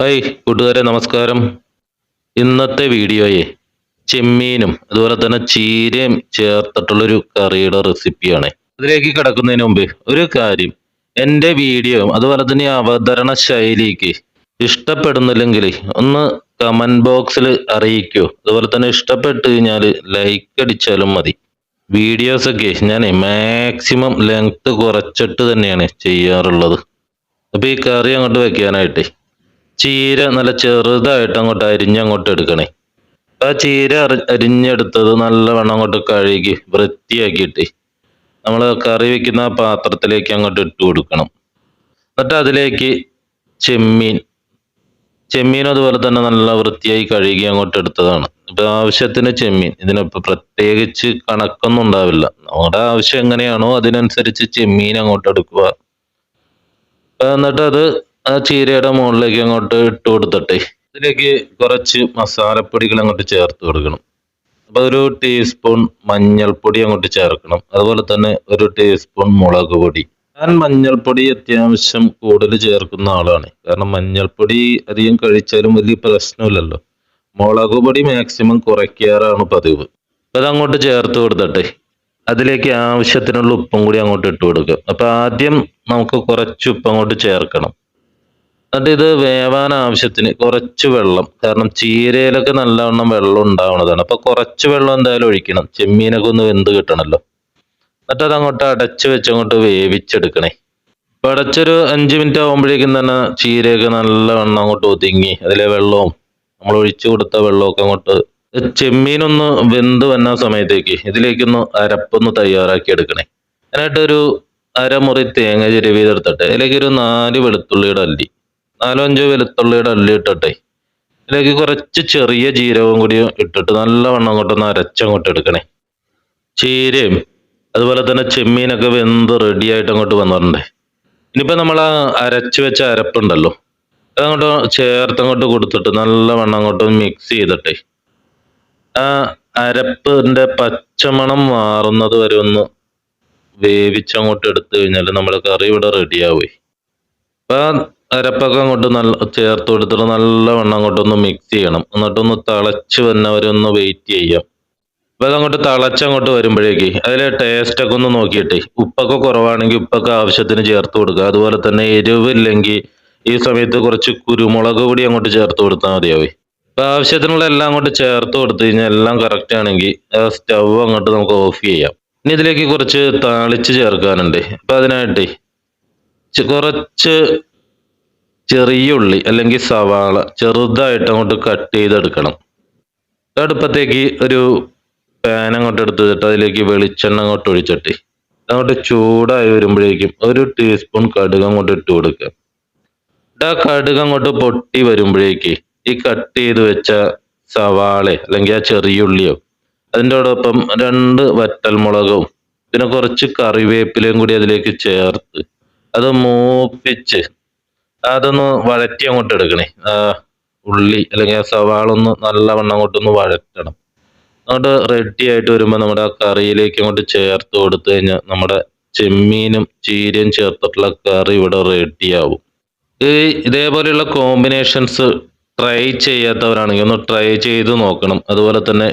Hi കൂട്ടുകാരെ നമസ്കാരം. ഇന്നത്തെ വീഡിയോയെ ചെമ്മീനും അതുപോലെ തന്നെ ചീരയും ചേർത്തിട്ടുള്ളൊരു കറിയുടെ റെസിപ്പിയാണ്. അതിലേക്ക് കിടക്കുന്നതിന് മുമ്പ് ഒരു കാര്യം, എൻ്റെ വീഡിയോ അതുപോലെ തന്നെ ഈ അവതരണ ശൈലിക്ക് ഇഷ്ടപ്പെടുന്നില്ലെങ്കിൽ ഒന്ന് കമന്റ് ബോക്സിൽ അറിയിക്കൂ. അതുപോലെ തന്നെ ഇഷ്ടപ്പെട്ട് കഴിഞ്ഞാൽ ലൈക്ക് അടിച്ചാലും മതി. വീഡിയോസൊക്കെ ഞാൻ മാക്സിമം ലെങ്ത് കുറച്ചിട്ട് തന്നെയാണ് ചെയ്യാറുള്ളത്. അപ്പോൾ ഈ കറി അങ്ങോട്ട് വെക്കാനായിട്ട് ചീര നല്ല ചെറുതായിട്ട് അങ്ങോട്ട് അരിഞ്ഞങ്ങോട്ട് എടുക്കണേ. ആ ചീര അരിഞ്ഞെടുത്തത് നല്ലവണ്ണം അങ്ങോട്ട് കഴുകി വൃത്തിയാക്കിയിട്ട് നമ്മൾ കറി വെക്കുന്ന ആ പാത്രത്തിലേക്ക് അങ്ങോട്ട് ഇട്ട് കൊടുക്കണം. എന്നിട്ട് അതിലേക്ക് ചെമ്മീൻ ചെമ്മീൻ അതുപോലെ തന്നെ നല്ല വൃത്തിയായി കഴുകി അങ്ങോട്ട് എടുത്തതാണ്. ഇപ്പൊ ആവശ്യത്തിന് ചെമ്മീൻ, ഇതിനിപ്പോ പ്രത്യേകിച്ച് കണക്കൊന്നും ഉണ്ടാവില്ല. നമ്മുടെ ആവശ്യം എങ്ങനെയാണോ അതിനനുസരിച്ച് ചെമ്മീൻ അങ്ങോട്ട് എടുക്കുക. എന്നിട്ട് അത് ആ ചീരയുടെ മുകളിലേക്ക് അങ്ങോട്ട് ഇട്ട് കൊടുത്തിട്ടെ ഇതിലേക്ക് കുറച്ച് മസാലപ്പൊടികൾ അങ്ങോട്ട് ചേർത്ത് കൊടുക്കണം. അപ്പൊ ഒരു ടീസ്പൂൺ മഞ്ഞൾപ്പൊടി അങ്ങോട്ട് ചേർക്കണം. അതുപോലെ തന്നെ ഒരു ടീസ്പൂൺ മുളക് പൊടി. ഞാൻ മഞ്ഞൾപ്പൊടി അത്യാവശ്യം കൂടുതൽ ചേർക്കുന്ന ആളാണ്. കാരണം മഞ്ഞൾപ്പൊടി അധികം കഴിച്ചാലും വലിയ പ്രശ്നമില്ലല്ലോ. മുളക് പൊടി മാക്സിമം കുറയ്ക്കാറാണ് പതിവ്. അപ്പൊ അതങ്ങോട്ട് ചേർത്ത് കൊടുത്തിട്ടെ അതിലേക്ക് ആവശ്യത്തിനുള്ള ഉപ്പും കൂടി അങ്ങോട്ട് ഇട്ട് കൊടുക്കുക. അപ്പൊ ആദ്യം നമുക്ക് കുറച്ച് ഉപ്പ് അങ്ങോട്ട് ചേർക്കണം. എന്നിട്ട് ഇത് വേവാൻ ആവശ്യത്തിന് കുറച്ച് വെള്ളം, കാരണം ചീരയിലൊക്കെ നല്ലവണ്ണം വെള്ളം ഉണ്ടാവുന്നതാണ്. അപ്പൊ കുറച്ച് വെള്ളം എന്തായാലും ഒഴിക്കണം, ചെമ്മീനൊക്കെ ഒന്ന് വെന്ത് കിട്ടണല്ലോ. എന്നിട്ട് അത് അങ്ങോട്ട് അടച്ചു വെച്ചങ്ങോട്ട് വേവിച്ചെടുക്കണേ. അപ്പൊ അടച്ചൊരു 5 മിനിറ്റ് ആകുമ്പോഴേക്കും തന്നെ ചീരയൊക്കെ നല്ലവണ്ണം അങ്ങോട്ട് ഒതുങ്ങി അതിലെ വെള്ളവും നമ്മൾ ഒഴിച്ചു കൊടുത്ത വെള്ളമൊക്കെ അങ്ങോട്ട് ചെമ്മീനൊന്ന് വെന്ത് വന്ന സമയത്തേക്ക് ഇതിലേക്കൊന്ന് അരപ്പൊന്ന് തയ്യാറാക്കി എടുക്കണേ. അതിനായിട്ടൊരു അരമുറി തേങ്ങ ചിരവിയതെടുത്തിട്ട് അതിലേക്ക് ഒരു 4 വെളുത്തുള്ളിയുടെ അല്ലി, 4-5 വെളുത്തുള്ളിയുടെ അല്ലി ഇട്ടിട്ടെ ഇതിലേക്ക് കുറച്ച് ചെറിയ ജീരകവും കൂടി ഇട്ടിട്ട് നല്ലവണ്ണം അങ്ങോട്ടൊന്ന് അരച്ചങ്ങോട്ട് എടുക്കണേ. ചീരയും അതുപോലെ തന്നെ ചെമ്മീനൊക്കെ വെന്ത് റെഡി ആയിട്ട് അങ്ങോട്ട് വന്നിട്ടുണ്ടേ. ഇനിയിപ്പോ നമ്മൾ ആ അരച്ചു വെച്ച അരപ്പുണ്ടല്ലോ അതങ്ങോട്ട് ചേർത്തങ്ങോട്ട് കൊടുത്തിട്ട് നല്ലവണ്ണം അങ്ങോട്ട് മിക്സ് ചെയ്തിട്ടെ ആ അരപ്പിന്റെ പച്ചമണം മാറുന്നത് വരെ ഒന്ന് വേവിച്ചങ്ങോട്ട് എടുത്തു കഴിഞ്ഞാൽ നമ്മുടെ കറി ഇവിടെ റെഡിയാവുമേ. അപ്പൊ ആ അരപ്പൊക്കെ അങ്ങോട്ട് നല്ല ചേർത്ത് കൊടുത്തിട്ട് നല്ലവണ്ണം അങ്ങോട്ടൊന്ന് മിക്സ് ചെയ്യണം. എന്നിട്ടൊന്ന് തിളച്ച് വന്നവരെ ഒന്ന് വെയിറ്റ് ചെയ്യാം. അപ്പൊ അതങ്ങോട്ട് തിളച്ചങ്ങോട്ട് വരുമ്പോഴേക്ക് അതിലെ ടേസ്റ്റ് ഒക്കെ ഒന്ന് നോക്കിയിട്ടേ ഉപ്പൊക്കെ കുറവാണെങ്കിൽ ഉപ്പൊക്കെ ആവശ്യത്തിന് ചേർത്ത് കൊടുക്കുക. അതുപോലെ തന്നെ എരിവില്ലെങ്കിൽ ഈ സമയത്ത് കുറച്ച് കുരുമുളക് കൂടി അങ്ങോട്ട് ചേർത്ത് കൊടുത്താൽ മതിയാവേ. അപ്പൊ ആവശ്യത്തിനുള്ള എല്ലാം അങ്ങോട്ട് ചേർത്ത് കൊടുത്തു കഴിഞ്ഞാൽ എല്ലാം കറക്റ്റ് ആണെങ്കിൽ ആ സ്റ്റവ് അങ്ങോട്ട് നമുക്ക് ഓഫ് ചെയ്യാം. ഇനി ഇതിലേക്ക് കുറച്ച് താളിച്ച് ചേർക്കാനുണ്ട്. അപ്പൊ അതിനായിട്ടേ കുറച്ച് ചെറിയ ഉള്ളി അല്ലെങ്കിൽ സവാള ചെറുതായിട്ട് അങ്ങോട്ട് കട്ട് ചെയ്തെടുക്കണം. അടുപ്പത്തേക്ക് ഒരു പാൻ അങ്ങോട്ട് എടുത്തിട്ട് അതിലേക്ക് വെളിച്ചെണ്ണ അങ്ങോട്ട് ഒഴിച്ചിട്ട് അങ്ങോട്ട് ചൂടായി വരുമ്പോഴേക്കും ഒരു ടീസ്പൂൺ കടുക് അങ്ങോട്ട് ഇട്ട് കൊടുക്കുക. ആ കടുക് അങ്ങോട്ട് പൊട്ടി വരുമ്പോഴേക്ക് ഈ കട്ട് ചെയ്ത് വെച്ച സവാള അല്ലെങ്കിൽ ആ ചെറിയ ഉള്ളിയോ അതിൻ്റെ ഒപ്പം 2 വറ്റൽമുളകും പിന്നെ കുറച്ച് കറിവേപ്പിലയും കൂടി അതിലേക്ക് ചേർത്ത് അത് മൂപ്പിച്ച് അതൊന്ന് വഴറ്റി അങ്ങോട്ട് എടുക്കണേ. ഉള്ളി അല്ലെങ്കിൽ ആ സവാള ഒന്ന് നല്ലവണ്ണം അങ്ങോട്ടൊന്ന് വഴറ്റണം. അങ്ങോട്ട് റെഡി ആയിട്ട് വരുമ്പോൾ നമ്മുടെ ആ കറിയിലേക്ക് അങ്ങോട്ട് ചേർത്ത് കൊടുത്തു കഴിഞ്ഞാൽ നമ്മുടെ ചെമ്മീനും ചീരയും ചേർത്തിട്ടുള്ള കറി ഇവിടെ റെഡിയാവും. ഇതേപോലെയുള്ള കോമ്പിനേഷൻസ് ട്രൈ ചെയ്യാത്തവരാണെങ്കിൽ ഒന്ന് ട്രൈ ചെയ്ത് നോക്കണം. അതുപോലെ തന്നെ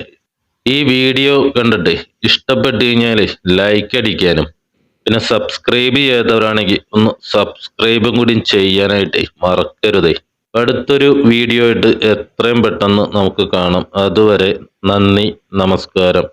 ഈ വീഡിയോ കണ്ടിട്ട് ഇഷ്ടപ്പെട്ട് കഴിഞ്ഞാൽ ലൈക്ക് അടിക്കാനും പിന്നെ സബ്സ്ക്രൈബ് ചെയ്യാത്തവരാണെങ്കിൽ ഒന്ന് സബ്സ്ക്രൈബും കൂടി ചെയ്യാനായിട്ട് മറക്കരുതേ. അടുത്തൊരു വീഡിയോ ആയിട്ട് എത്രയും പെട്ടെന്ന് നമുക്ക് കാണാം. അതുവരെ നന്ദി, നമസ്കാരം.